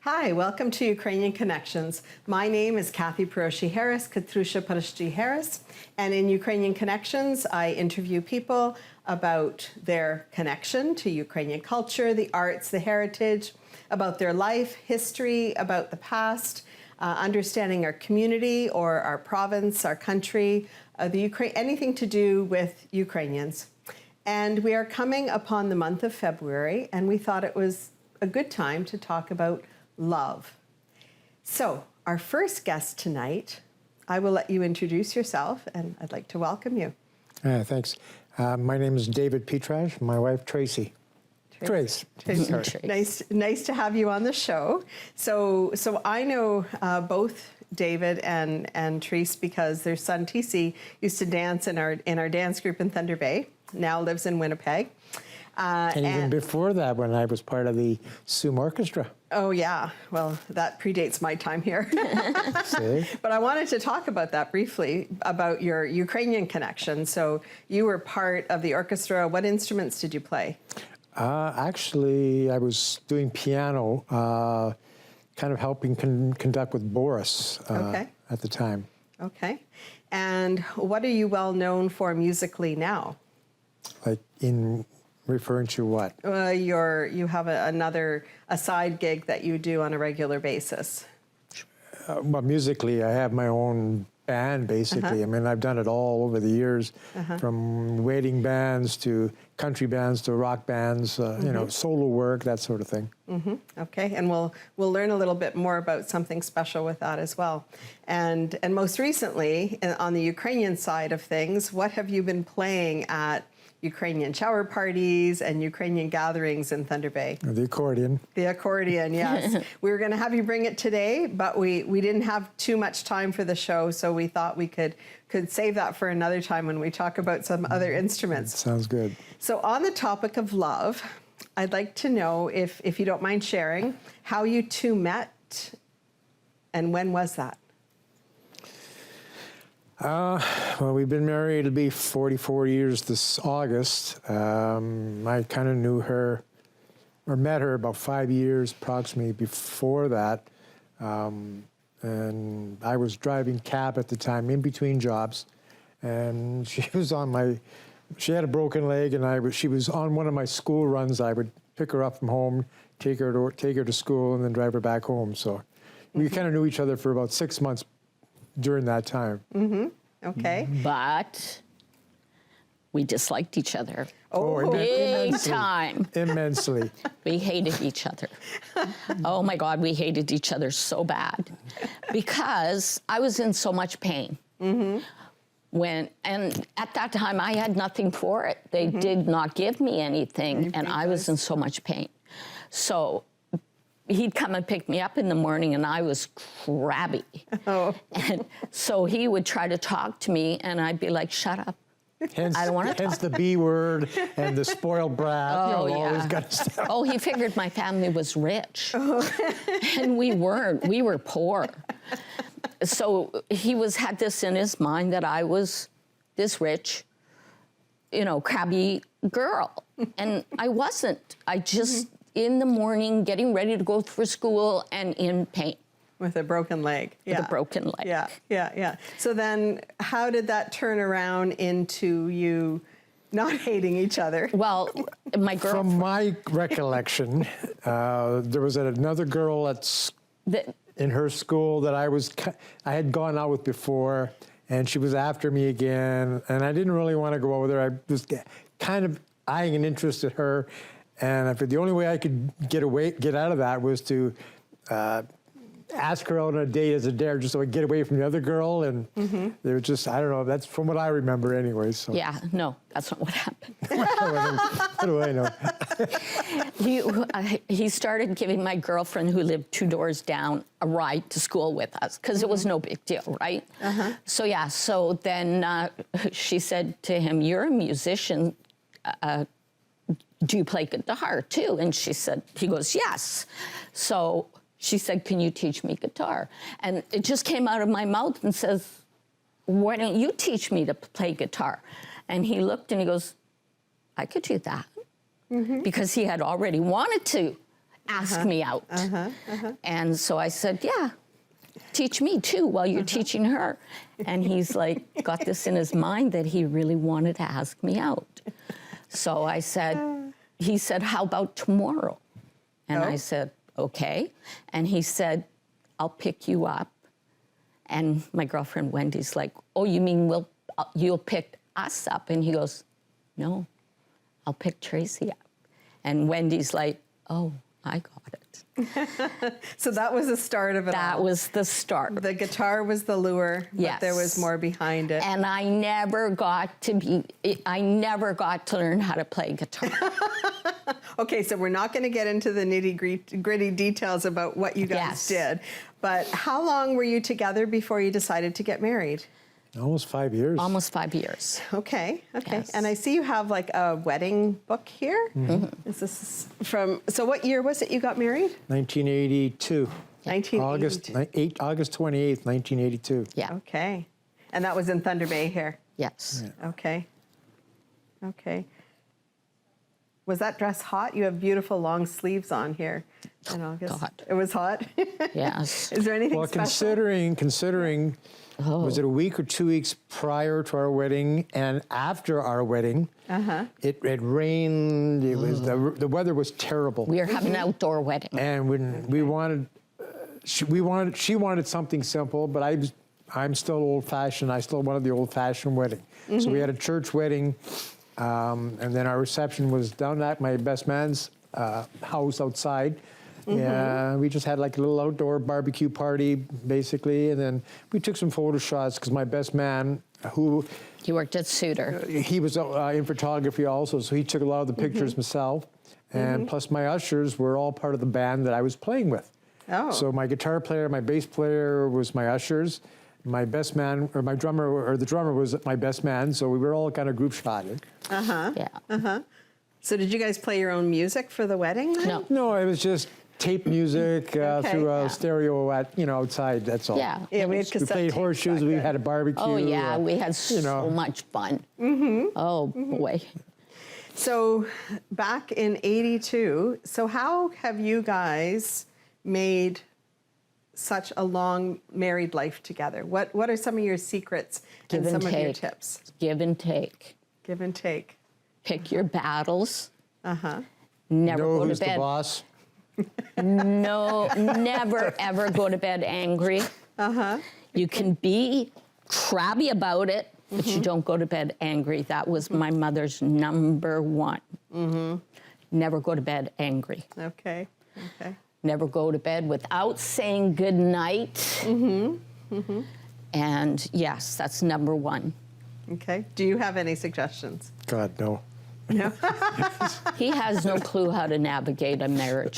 Hi, welcome to Ukrainian Connections. My name is Kathy Peroshi-Harris, Katrusha Peroshi-Harris, and in Ukrainian Connections, I interview people about their connection to Ukrainian culture, the arts, the heritage, about their life, history, about the past, understanding our community or our province, our country, anything to do with Ukrainians. And we are coming upon the month of February, and we thought it was a good time to talk about love. So, our first guest tonight, I will let you introduce yourself, and I'd like to welcome you. Thanks. My name is David Petraj. My wife, Tracy. Trace. Nice to have you on the show. So I know both David and Trace because their son TC used to dance in our dance group in Thunder Bay. Now lives in Winnipeg. And even before that, when I was part of the Sume Orchestra. Oh yeah, well that predates my time here. See? But I wanted to talk about that briefly, about your Ukrainian connection. So you were part of the orchestra. What instruments did you play? Actually, I was doing piano, kind of helping conduct with Boris at the time. Okay. And what are you well known for musically now? Like in referring to what? You have a side gig that you do on a regular basis. Well, musically, I have my own band, basically. I mean, I've done it all over the years, from wedding bands to country bands to rock bands, you know, solo work, that sort of thing. Okay, and we'll learn a little bit more about something special with that as well. And most recently, on the Ukrainian side of things, what have you been playing at Ukrainian shower parties and Ukrainian gatherings in Thunder Bay? The accordion. The accordion, yes. We were going to have you bring it today, but we didn't have too much time for the show, so we thought we could save that for another time when we talk about some other instruments. Sounds good. So on the topic of love, I'd like to know, if you don't mind sharing, how you two met and when was that? Well, we've been married, it'll be 44 years this August. I kind of knew her, or met her about 5 years approximately before that. And I was driving cab at the time, in between jobs. And she had a broken leg, and she was on one of my school runs. I would pick her up from home, take her to school, and then drive her back home. So we kind of knew each other for about 6 months during that time. Okay. But we disliked each other. Oh, big time. Immensely. We hated each other. Oh my God, we hated each other so bad because I was in so much pain. And at that time I had nothing for it. They did not give me anything, and I was in so much pain. So he'd come and pick me up in the morning, and I was crabby. And so he would try to talk to me, and I'd be like, shut up. Hence, I don't want to hence the B word and the spoiled brat. Oh, all yeah. this kind of stuff. Oh, he figured my family was rich. And we weren't. We were poor. So he had this in his mind that I was this rich, you know, crabby girl. And I wasn't. I just, in the morning, getting ready to go for school and in pain. With a broken leg. With a broken leg. Yeah. So then how did that turn around into you not hating each other? Well, my girlfriend... From my recollection, there was another girl in her school that I had gone out with before, and she was after me again, and I didn't really want to go over there. I was kind of eyeing an interest in her, and I thought the only way I could get out of that was to ask her out on a date as a dare, just so I could get away from the other girl. And they were just, I don't know, that's from what I remember anyway. So. Yeah, no, that's not what happened. What do I know? He started giving my girlfriend, who lived 2 doors down, a ride to school with us, because it was no big deal, right? So yeah, so then she said to him, you're a musician, do you play guitar too? And he goes, yes. So she said, can you teach me guitar? And it just came out of my mouth and says, why don't you teach me to play guitar? And he looked and he goes, I could do that. Because he had already wanted to ask me out. And so I said, yeah, teach me too while you're teaching her. And he's like, got this in his mind that he really wanted to ask me out. So I said, he said, how about tomorrow? And I said, okay. And he said, I'll pick you up. And my girlfriend Wendy's like, oh, you mean you'll pick us up? And he goes, no, I'll pick Tracy up. And Wendy's like, oh, I got it. So that was the start of it all. That was the start. The guitar was the lure, Yes. but there was more behind it. And I never got to learn how to play guitar. Okay, so we're not going to get into the nitty-gritty details about what you guys did. But how long were you together before you decided to get married? Almost 5 years. Almost 5 years. Okay. Yes. And I see you have like a wedding book here. Is this from, so what year was it you got married? 1982. 1982. August 28th, 1982. Yeah. Okay. And that was in Thunder Bay here. Yes. Yeah. Okay. Was that dress hot? You have beautiful long sleeves on here in August. God. It was hot? Yes. Is there anything Well, special? considering, was it a week or 2 weeks prior to our wedding and after our wedding? It rained. It was the weather was terrible. We were having an outdoor wedding. And when we wanted, she wanted something simple, but I'm still old-fashioned. I still wanted the old-fashioned wedding. So we had a church wedding, and then our reception was down at my best man's house outside. Yeah, we just had like a little outdoor barbecue party, basically, and then we took some photo shots because my best man, who He worked at Suter. he was in photography also, so he took a lot of the pictures himself, and plus my ushers were all part of the band that I was playing with. Oh. So my guitar player, my bass player was my ushers. My best man, or my drummer, or the drummer was my best man, so we were all kind of group shotted. Yeah. So did you guys play your own music for the wedding then? No. No, it was just tape music through a yeah. stereo outside, that's all. Yeah. Yeah, we had We cassette played tapes horseshoes, back we then. had a barbecue. Oh, yeah. We had so much fun. Oh, boy. So back in '82, so how have you guys made such a long married life together? What are some of your secrets Give and and some of your take. tips? Give and take. Give and take. Pick your battles. Uh-huh. Never Know go to who's the bed. boss? No, never, ever go to bed angry. You can be crabby about it, but you don't go to bed angry. That was my mother's number one. Never go to bed angry. Okay. Never go to bed without saying good night. And yes, that's number one. Okay. Do you have any suggestions? God, no. He has no clue how to navigate a marriage.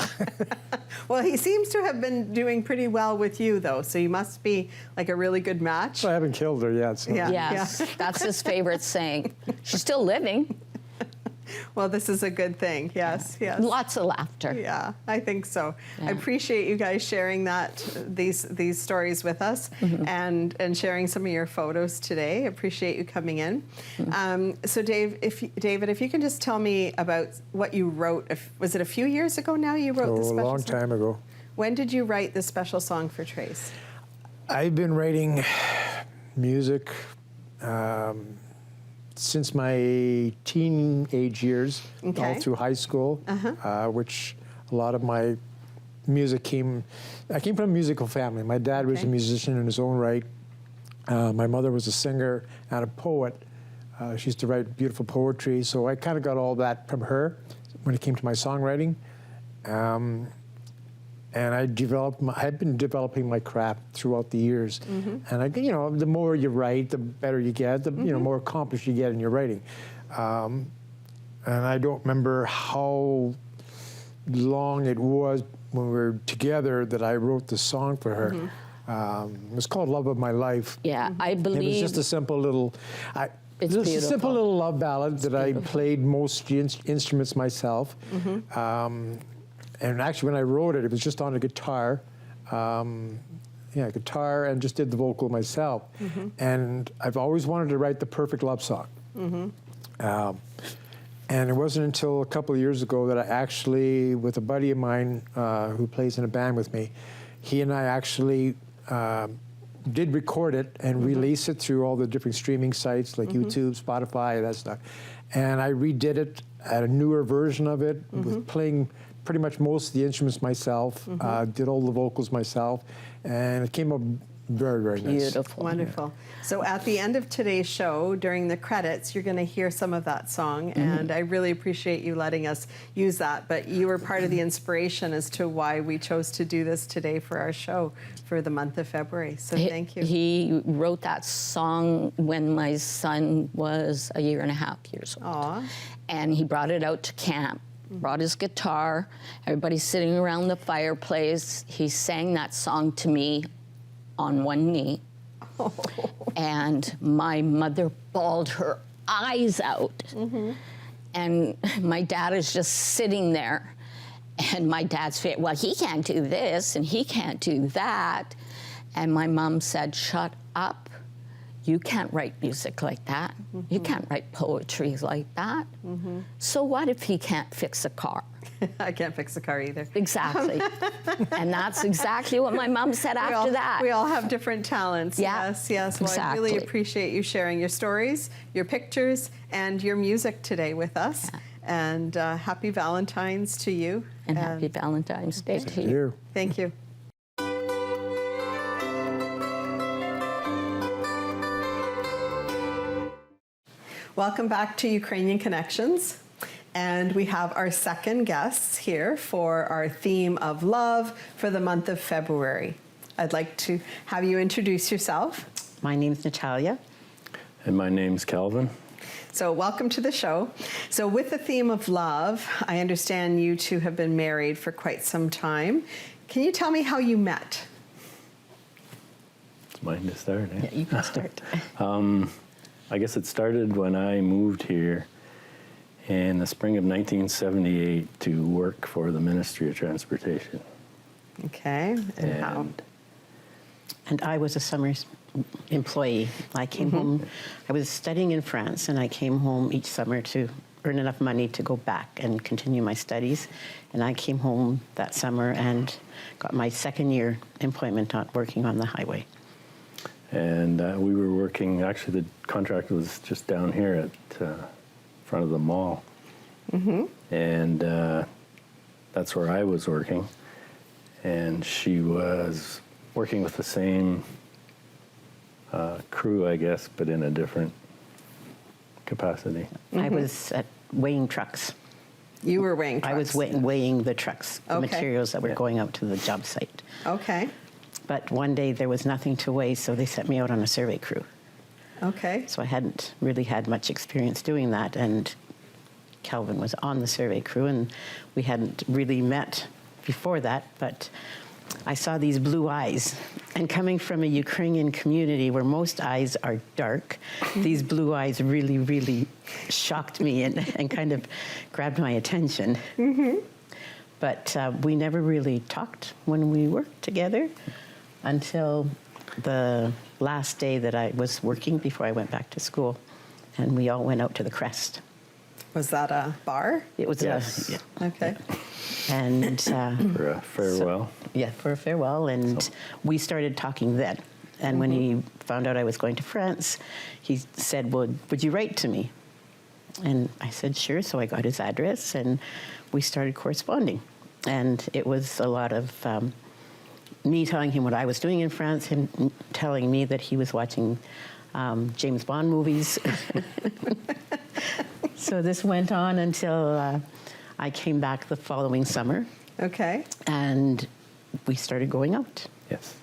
Well, he seems to have been doing pretty well with you, though, so you must be like a really good match. I haven't killed her yet. So. Yeah. Yes, that's his favorite saying. She's still living. Well, this is a good thing. Yes. Lots of laughter. Yeah, I think so. I Yeah. appreciate you guys sharing these stories with us and sharing some of your photos today. Appreciate you coming in. So, David, if you can just tell me about what you wrote. Was it a few years ago now you wrote this A special long song? time ago. When did you write this special song for Trace? I've been writing music since my teenage years, all Okay. through high school, which a lot of my music I came from a musical family. My dad was a Okay. musician in his own right. My mother was a singer and a poet. She used to write beautiful poetry, so I kind of got all that from her when it came to my songwriting. And I've been developing my craft throughout the years. And the more you write, the better you get, the more accomplished you get in your writing. And I don't remember how long it was when we were together that I wrote the song for her. It was called Love of My Life. Yeah, I It believe. was just a simple little, It's just a beautiful. simple little love ballad that I played most instruments myself. And actually, when I wrote it, it was just on a guitar. Guitar, and just did the vocal myself. And I've always wanted to write the perfect love song. And it wasn't until a couple of years ago that I actually, with a buddy of mine who plays in a band with me, he and I actually did record it and release it through all the different streaming sites like YouTube, Spotify, that stuff. And I redid it at a newer version of it with playing pretty much most of the instruments myself, did all the vocals myself, and it came up very, very nice. Beautiful. Wonderful. So at the end of today's show, during the credits, you're going to hear some of that song, and I really appreciate you letting us use that. But you were part of the inspiration as to why we chose to do this today for our show for the month of February. So thank you. He wrote that song when my son was 1.5 years old. Aw. And he brought it out to camp, brought his guitar, everybody sitting around the fireplace. He sang that song to me on one knee. And my mother bawled her eyes out. And my dad is just sitting there. And my dad's fit, well, he can't do this and he can't do that. And my mom said, shut up. You can't write music like that. You can't write poetry like that. So what if he can't fix a car? I can't fix a car either. Exactly. And that's exactly what my mom said after that. We all have different talents. Yeah, Yes, yes. Well, I really exactly. appreciate you sharing your stories, your pictures, and your music today with us. Yeah. And happy Valentine's to you. And happy Valentine's Day to you. You. Thank you. Welcome back to Ukrainian Connections. And we have our second guests here for our theme of love for the month of February. I'd like to have you introduce yourself. My name's Natalia. And my name's Calvin. So welcome to the show. So with the theme of love, I understand you two have been married for quite some time. Can you tell me how you met? It's mine to start, eh? Yeah, you can start. I guess it started when I moved here in the spring of 1978 to work for the Ministry of Transportation. Okay. And how? And I was a summer employee. I came home, I was studying in France, and I came home each summer to earn enough money to go back and continue my studies. And I came home that summer and got my second year employment working on the highway. And we were working, actually the contract was just down here at front of the mall. And that's where I was working. And she was working with the same crew, I guess, but in a different capacity. I was weighing trucks. You were weighing trucks. I was weighing the trucks, the Okay. materials that were going out to the job site. Okay. But one day there was nothing to weigh, so they sent me out on a survey crew. Okay. So I hadn't really had much experience doing that, and Calvin was on the survey crew, and we hadn't really met before that, but I saw these blue eyes. And coming from a Ukrainian community where most eyes are dark, these blue eyes really, really shocked me and kind of grabbed my attention. But we never really talked when we worked together until the last day that I was working before I went back to school. And we all went out to the Crest. Was that a bar? It was Yes. Okay. and For a farewell. for a farewell, and we started talking then. And when he found out I was going to France, he said, well, would you write to me? And I said, sure. So I got his address, and we started corresponding. And it was a lot of me telling him what I was doing in France, him telling me that he was watching James Bond movies. So this went on until I came back the following summer, Okay. and we started going out. Yes.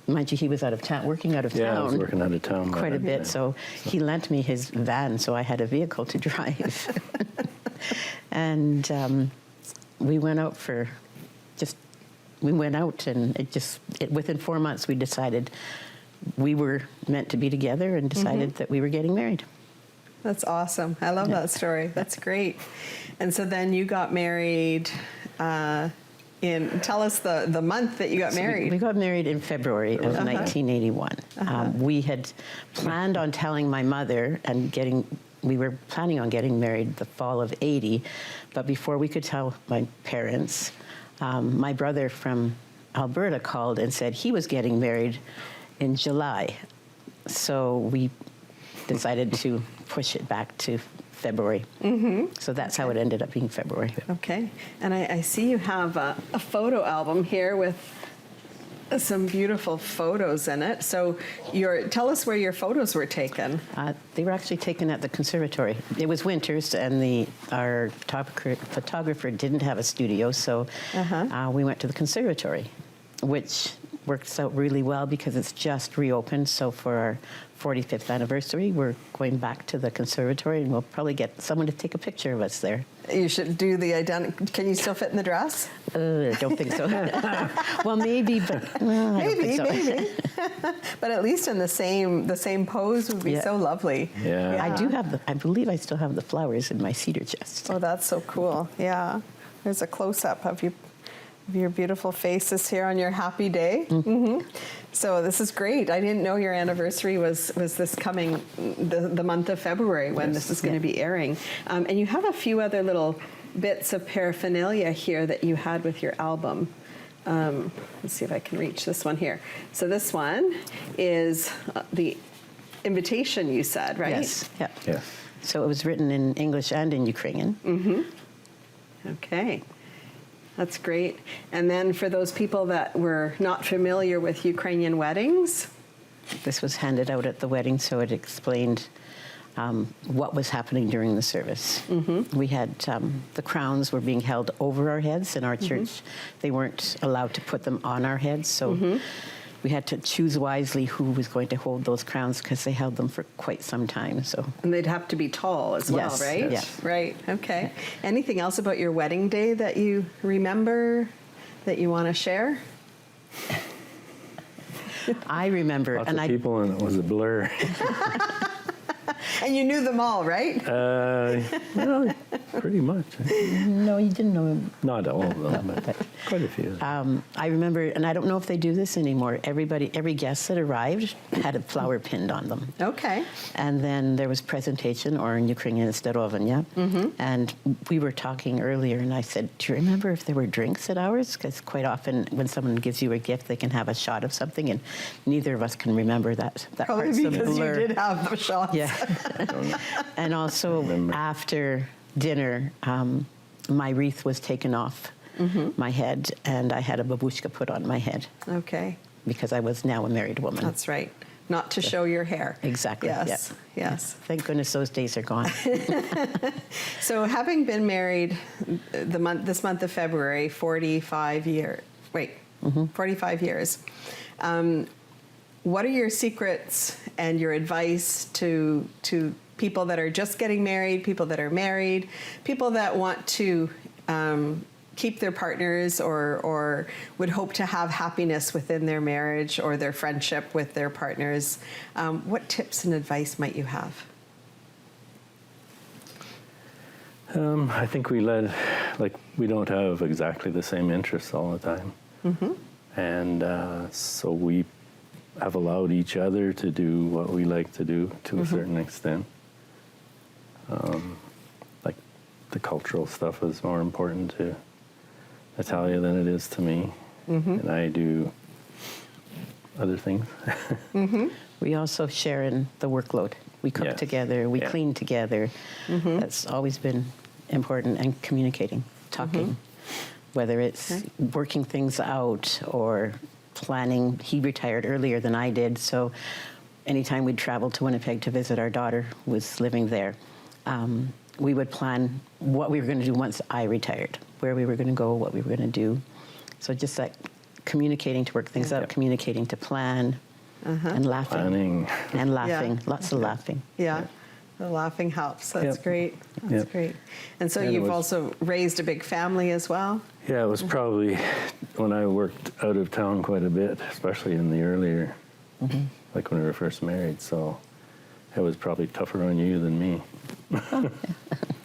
Mind you, he was out of town, working out of Yeah, town. I was working out of town. by Quite a then, bit, yeah. so he lent me his van, so I had a vehicle to drive. And we went out and within 4 months we decided we were meant to be together and decided that we were getting married. That's awesome. I love that story. That's great. And so then you got married tell us the month that you got married. We got married in February of 1981. We had planned on telling my mother and getting we were planning on getting married the fall of '80, but before we could tell my parents, my brother from Alberta called and said he was getting married in July. So we decided to push it back to February. So that's how it ended up being February. Okay. And I see you have a photo album here with some beautiful photos in it. So tell us where your photos were taken. They were actually taken at the conservatory. It was winters, and our photographer didn't have a studio, so we went to the conservatory, which works out really well because it's just reopened. So for our 45th anniversary, we're going back to the conservatory, and we'll probably get someone to take a picture of us there. You should do the identical. Can you still fit in the dress? I don't think so. Well, maybe, but I don't think so. Maybe. But at least in the same pose would be so lovely. Yeah. I do have I believe I still have the flowers in my cedar chest. Oh, that's so cool. Yeah. There's a close-up of your beautiful faces here on your happy day. So this is great. I didn't know your anniversary was this coming, the month of February when this is going to be airing. And you have a few other little bits of paraphernalia here that you had with your album. Let's see if I can reach this one here. So this one is the invitation, you said, right? Yes. Yeah. Yes. So it was written in English and in Ukrainian. Okay. That's great. And then for those people that were not familiar with Ukrainian weddings, This was handed out at the wedding, so it explained what was happening during the service. We had the crowns were being held over our heads in our church. They weren't allowed to put them on our heads, so we had to choose wisely who was going to hold those crowns because they held them for quite some time. So, and they'd have to be tall as well, Yes, right? yes. Right. Okay. Anything else about your wedding day that you remember that you want to share? I remember, Lots and of I people, and it was a blur. And you knew them all, right? Well, pretty much. no, you didn't know him. Not all of them, but quite a few. I remember, and I don't know if they do this anymore. Every guest that arrived had a flower pinned on them. Okay. And then there was presentation, or in Ukrainian, zdorowania. And we were talking earlier, and I said, do you remember if there were drinks at ours? Because quite often when someone gives you a gift, they can have a shot of something, and neither of us can remember that. Probably part's a because you blur. did have the shots. Yeah. And also after dinner, my wreath was taken off my head, and I had a babushka put on my head Okay. because I was now a married woman. That's right. Not to show your hair. Exactly. Yes. Yeah. Yes. Thank goodness those days are gone. So having been married this month of February, 45 years. Wait, 45 years. What are your secrets and your advice to people that are just getting married, people that are married, people that want to keep their partners or would hope to have happiness within their marriage or their friendship with their partners? What tips and advice might you have? I think we don't have exactly the same interests all the time. And so we have allowed each other to do what we like to do to a certain extent. Like the cultural stuff is more important to Natalia than it is to me. And I do other things. We also share in the workload. We cook Yes. together, we Yeah. clean together. That's always been important, and communicating, talking, whether it's working things out or planning. He retired earlier than I did, so anytime we'd travel to Winnipeg to visit our daughter who was living there, we would plan what we were going to do once I retired, where we were going to go, what we were going to do. So just like communicating to work things out, communicating to plan, and laughing. Planning. And laughing, Yeah. lots of laughing. Yeah. The laughing helps. That's Yep. great. That's Yep. great. And so And it you've was- also raised a big family as well? Yeah, it was probably when I worked out of town quite a bit, especially in the earlier, like when we were first married. So it was probably tougher on you than me, A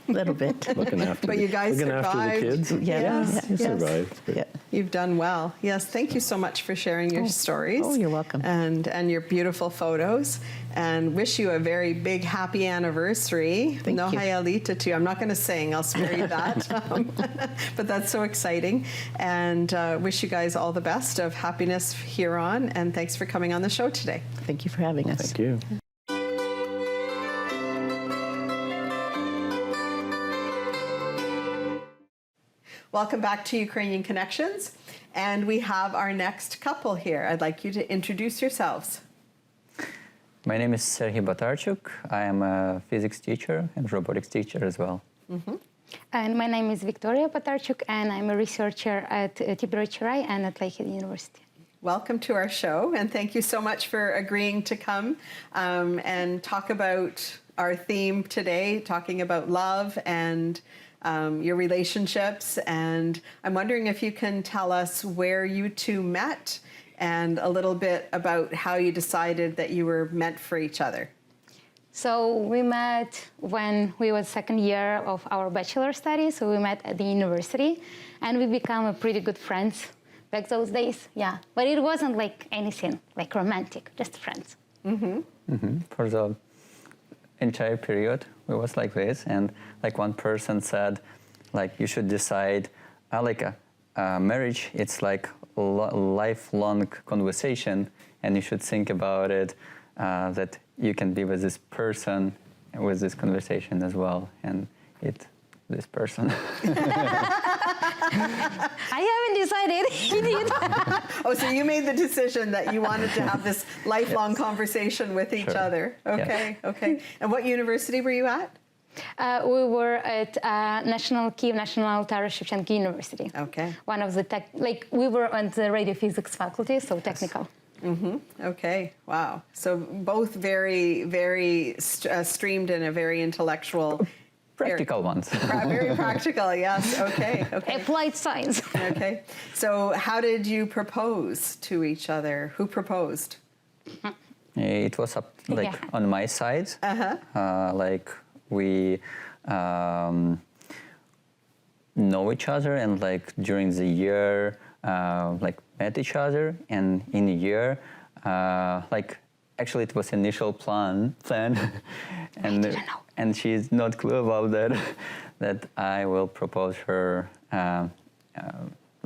little bit. looking after But the, you guys looking after the survived. kids. Yes, You yes. survived. But Yeah. You've done well. Yes, thank you so much for sharing your stories. Oh, you're welcome. And your beautiful photos. And wish you a very big happy anniversary. Thank you. Hayalita to you. I'm not going to sing. I'll spare you that. But that's so exciting. And wish you guys all the best of happiness here on. And thanks for coming on the show today. Thank you for having us. Thank you. Welcome back to Ukrainian Connections. And we have our next couple here. I'd like you to introduce yourselves. My name is Serhiy Batarchuk. I am a physics teacher and robotics teacher as well. Mm-hmm. And my name is Victoria Batarchuk, and I'm a researcher at Tiberochirai and at Lakehead University. Welcome to our show, and thank you so much for agreeing to come and talk about our theme today, talking about love and your relationships. And I'm wondering if you can tell us where you two met and a little bit about how you decided that you were meant for each other. So we met when we were second year of our bachelor studies. So we met at the university, and we became pretty good friends back those days. Yeah, but it wasn't like anything like romantic, just friends. Mm-hmm. For the entire period, it was like this. And like one person said, like you should decide, like a marriage, it's like a lifelong conversation, and you should think about it, that you can be with this person with this conversation as well, and this person. I haven't decided. He did. Oh, so you made the decision that you wanted to have this lifelong conversation with each other. Okay, okay. And what university were you at? We were at Kyiv National Taras Shevchenko University. Okay. One of the we were on the radio physics faculty, so technical. Mm-hmm. Okay. Wow. So both very, very streamed in a very intellectual. Practical ones. Very practical. Yes. Okay. Okay. Applied science. Okay. So how did you propose to each other? Who proposed? It was up on my side. Like we know each other, and like during the year, like met each other, and in a year, like actually it was initial plan, and she's not clear about that I will propose her.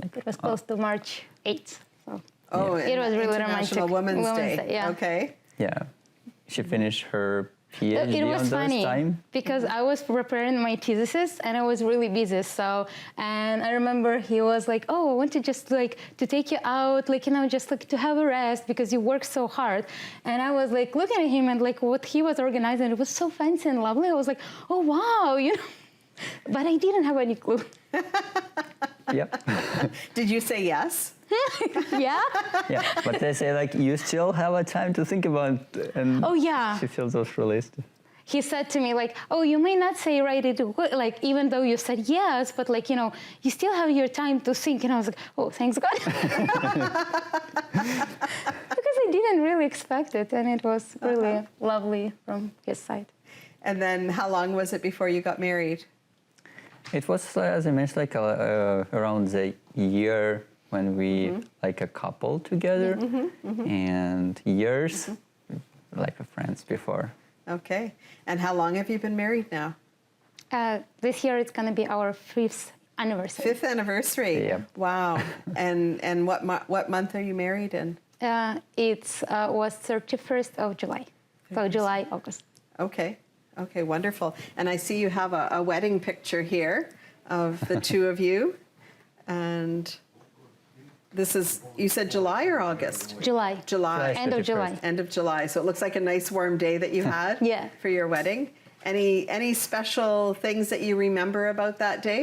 It was close to March 8th. So. Oh, it was really International romantic. Women's Day. Yeah. Okay. Yeah, she finished her PhD It was on funny this time. because I was preparing my thesis and I was really busy. And I remember he was like, "Oh, I want to just like to take you out, like just like to have a rest because you work so hard." And I was like looking at him and like what he was organizing, it was so fancy and lovely. I was like, "Oh wow," But I didn't have any clue. Yep. Did you say yes? Yeah. Yeah, but they say like you still have a time to think about it, and Oh yeah. she feels those released. He said to me like, "Oh, you may not say right, like even though you said yes, but like you still have your time to think." And I was like, "Oh, thanks God," because I didn't really expect it, and it was really lovely from his side. And then how long was it before you got married? It was, as I mentioned, like around the year when we like a couple together, and years like friends before. Okay. And how long have you been married now? This year it's going to be our 5th anniversary. 5th anniversary. Yep. Wow. And what month are you married in? It was 31st of July. So July, August. Okay. Okay, wonderful. And I see you have a wedding picture here of the two of you. And this is, you said July or August? July. July. End of July. End of July. So it looks like a nice warm day that you had Yeah. for your wedding. Any special things that you remember about that day?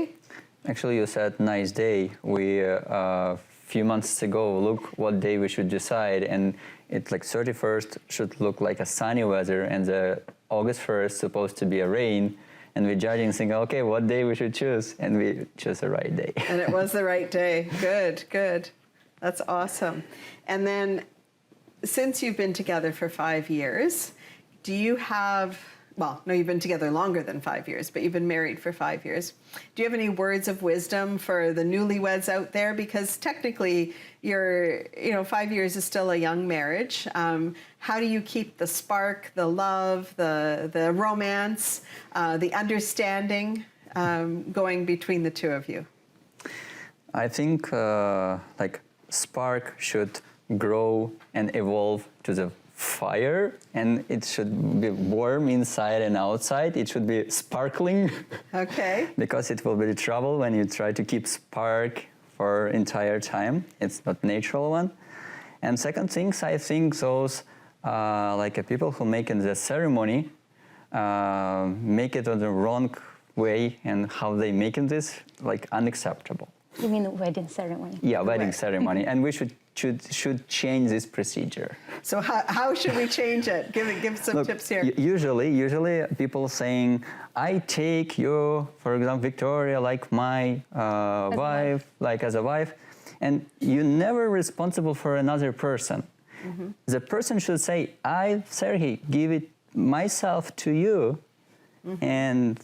Actually, you said nice day. We a few months ago, look what day we should decide, and it's like 31st should look like a sunny weather, and the August 1st supposed to be a rain, and we're judging, thinking, okay, what day we should choose, and we chose the right day. And it was the right day. Good, good. That's awesome. And then, since you've been together for 5 years, do you have well, no, you've been together longer than 5 years, but you've been married for 5 years. Do you have any words of wisdom for the newlyweds out there? Because technically, 5 years is still a young marriage. How do you keep the spark, the love, the romance, the understanding going between the two of you? I think like spark should grow and evolve to the fire, and it should be warm inside and outside. It should be sparkling. Okay. Because it will be trouble when you try to keep spark for entire time. It's not natural one. And second things, I think those people who make in the ceremony make it on the wrong way, and how they make in this like unacceptable. You mean the wedding ceremony? Yeah, wedding ceremony, and we should change this procedure. So how should we change it? Give some tips here. Usually people saying, I take you, for example, Victoria, like my wife, like as a wife, and you're never responsible for another person. Mm-hmm. The person should say, I, Sergey, give it myself to you, mm-hmm. and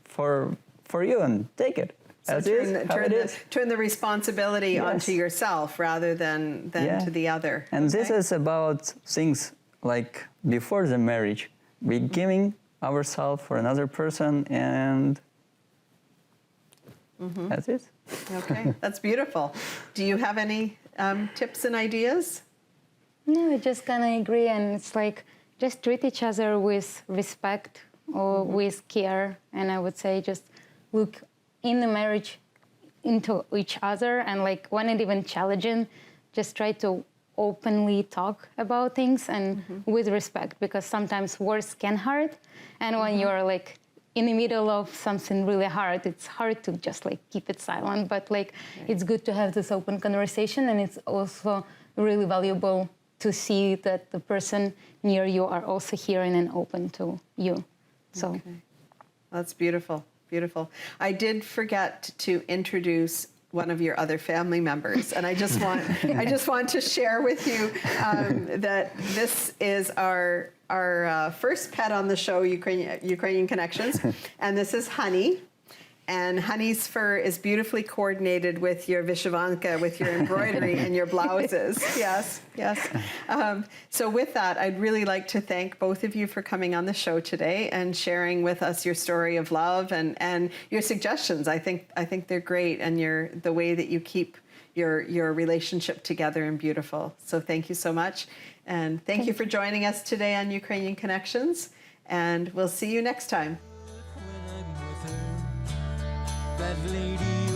for you, and take it. So turn the responsibility onto yourself rather than to the other. And this is about things like before the marriage, we giving ourselves for another person, and that's it. Okay, that's beautiful. Do you have any tips and ideas? No, I just kind of agree, and it's like just treat each other with respect or with care, and I would say just look in the marriage into each other, and like when it even challenging, just try to openly talk about things and with respect, because sometimes words can hurt, and when you're like in the middle of something really hard, it's hard to just like keep it silent, but like it's good to have this open conversation, and it's also really valuable to see that the person near you are also hearing and open to you. So That's beautiful. Beautiful. I did forget to introduce one of your other family members, and I just want to share with you that this is our first pet on the show, Ukrainian Connections, and this is Honey. And Honey's fur is beautifully coordinated with your vyshyvanka, with your embroidery and your blouses. Yes, yes. So with that, I'd really like to thank both of you for coming on the show today and sharing with us your story of love and your suggestions. I think they're great, and the way that you keep your relationship together and beautiful. So thank you so much. And thank you for joining us today on Ukrainian Connections. And we'll see you next time. That lady